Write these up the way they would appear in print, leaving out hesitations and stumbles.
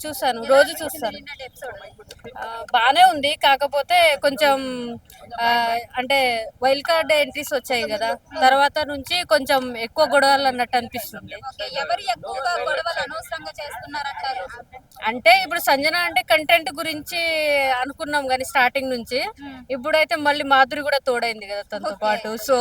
చూసాను, రోజు చూస్తాను. ఎపిసోడ్ బానే ఉంది, కాకపోతే కొంచెం ఆ, అంటే వైల్డ్ కార్డ్ ఎంట్రీస్ వచ్చాయి కదా, తర్వాత నుంచి కొంచెం ఎక్కువ గొడవలు అన్నట్టు అనిపిస్తుంది. ఓకే, ఎవరు ఎక్కువగా గొడవలు అనవసరంగా చేస్తున్నారంటారు? అంటే ఇప్పుడు సంజన అంటే కంటెంట్ గురించి అనుకున్నాం కానీ స్టార్టింగ్ నుంచి, ఇప్పుడైతే మళ్ళీ మాధురి కూడా తోడైంది కదా తనతో పాటు. సో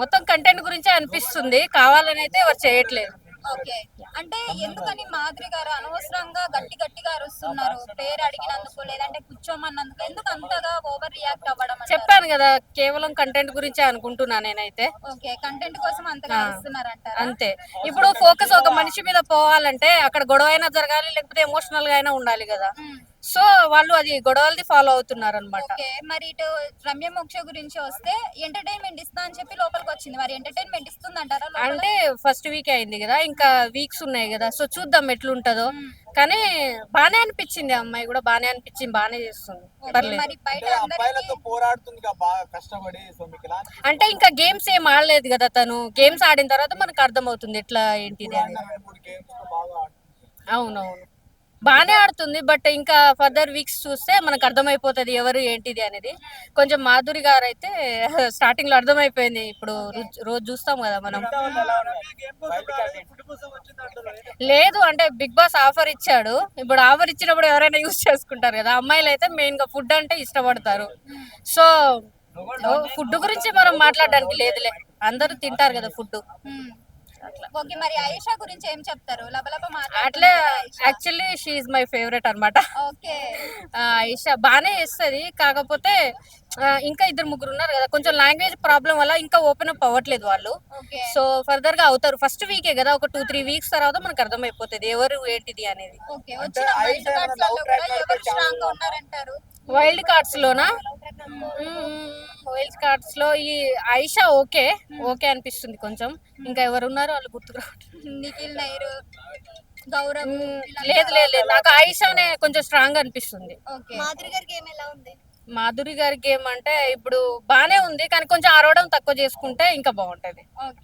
మొత్తం కంటెంట్ గురించే అనిపిస్తుంది, కావాలని అయితే ఎవరు చేయట్లేదు. ఓకే, అంటే ఎందుకని మాధురి గారు అనవసరంగా గట్టిగా అరుస్తున్నారు? పేరు అడిగినందుకు లేదంటే కూర్చోమన్నందుకు ఎందుకు అంతగా ఓవర్ రియాక్ట్ అవ్వడం అంటారు? చెప్పాను కదా, కేవలం కంటెంట్ గురించే అనుకుంటున్నా నేనైతే. ఓకే, కంటెంట్ కోసం అంతగా అరుస్తున్నారంటారా? అంతే. ఇప్పుడు ఫోకస్ ఒక మనిషి మీద పోవాలంటే అక్కడ గొడవ అయినా జరగాలి, లేకపోతే ఎమోషనల్ గా అయినా ఉండాలి కదా. సో వాళ్ళు అది గొడవలది ఫాలో అవుతున్నారు అనమాట. ఓకే, మరి ఇటు రమ్య మోక్ష గురించి వస్తే ఎంటర్టైన్మెంట్ ఇస్తా అని చెప్పి లోపలికి వచ్చింది, మరి ఎంటర్టైన్మెంట్ ఇస్తుందంటారా లోపల? అంటే ఫస్ట్ వీక్ అయింది కదా, ఇంకా వీక్స్ ఉన్నాయి కదా, సో చూద్దాం ఎట్లుంటదో. కానీ బానే అనిపించింది, ఆ అమ్మాయి కూడా బానే అనిపించింది, బానే చేస్తుంది, పర్లేదు. మరి బయట అంటే అందరికీ అబ్బాయిలతో పోరాడుతుంది కదా బాగా కష్టపడి. సో మీకు ఎలా అనిపిస్తుంది? అంటే ఇంకా గేమ్స్ ఏం ఆడలేదు కదా తను, గేమ్స్ ఆడిన తర్వాత మనకు అర్థం అవుతుంది ఎట్లా ఏంటిది ఇప్పుడు అనేది. ఆడిన 2-3 games లో బాగా ఆడుతుంది. అవునవును, బానే ఆడుతుంది, బట్ ఇంకా ఫర్దర్ వీక్స్ చూస్తే మనకు అర్థమైపోతుంది ఎవరు ఏంటిది అనేది. కొంచెం మాధురి గారు అయితే స్టార్టింగ్ లో అర్థమైపోయింది, ఇప్పుడు రోజు చూస్తాం కదా మనం. మిగతా వాళ్ళు ఎలా ఉన్నారు? Wild card ఏంటి? లేదు అంటే బిగ్ బాస్ ఆఫర్ ఇచ్చాడు, ఇప్పుడు ఆఫర్ ఇచ్చినప్పుడు ఎవరైనా యూజ్ చేసుకుంటారు కదా. అమ్మాయిలు అయితే మెయిన్ గా ఫుడ్ అంటే ఇష్టపడతారు. సో ఫుడ్ గురించి మనం మాట్లాడడానికి లేదులే, అందరూ తింటారు కదా ఫుడ్. ఓకే, మరి ఆయేషా గురించి ఏం చెప్తారు? లబలబ అట్లే actually she is my favourite అనమాట. ఓకే, ఆయిషా బానే చేస్తుంది, కాకపోతే ఇంకా ఇద్దరు ముగ్గురు ఉన్నారు కదా, కొంచెం లాంగ్వేజ్ ప్రాబ్లం వల్ల ఇంకా ఓపెన్ అప్ అవ్వట్లేదు వాళ్ళు. ఓకే, సో ఫర్దర్ గా అవుతారు, ఫస్ట్ వీకే కదా, ఒక 2-3 వీక్స్ తర్వాత మనకు అర్థమైపోతుంది ఎవరు ఏంటిది అనేది. ఓకే. వచ్చిన వైల్డ్ కార్డ్స్ లో కూడా ఎవరు స్ట్రాంగ్ గా ఉన్నారంటారు? వైల్డ్ కార్డ్స్ లోనా? వైల్డ్ కార్డ్స్ లో ఈ ఆయిషా ఓకే ఓకే అనిపిస్తుంది కొంచెం. ఇంకా ఎవరు ఉన్నారు వాళ్ళు గుర్తుకు రావట్లేదు. నిఖిల్ నైరు, గౌరవ్, లేదు లేదు లేదు, నాకు ఆయిషానే కొంచెం స్ట్రాంగ్ అనిపిస్తుంది. ఓకే. మాధురి గారి గేమ్ ఎలా ఉంది? మాధురి గారి గేమ్ అంటే ఇప్పుడు బానే ఉంది, కానీ కొంచెం అరవడం తక్కువ చేసుకుంటే ఇంకా బాగుంటది. ఓకే.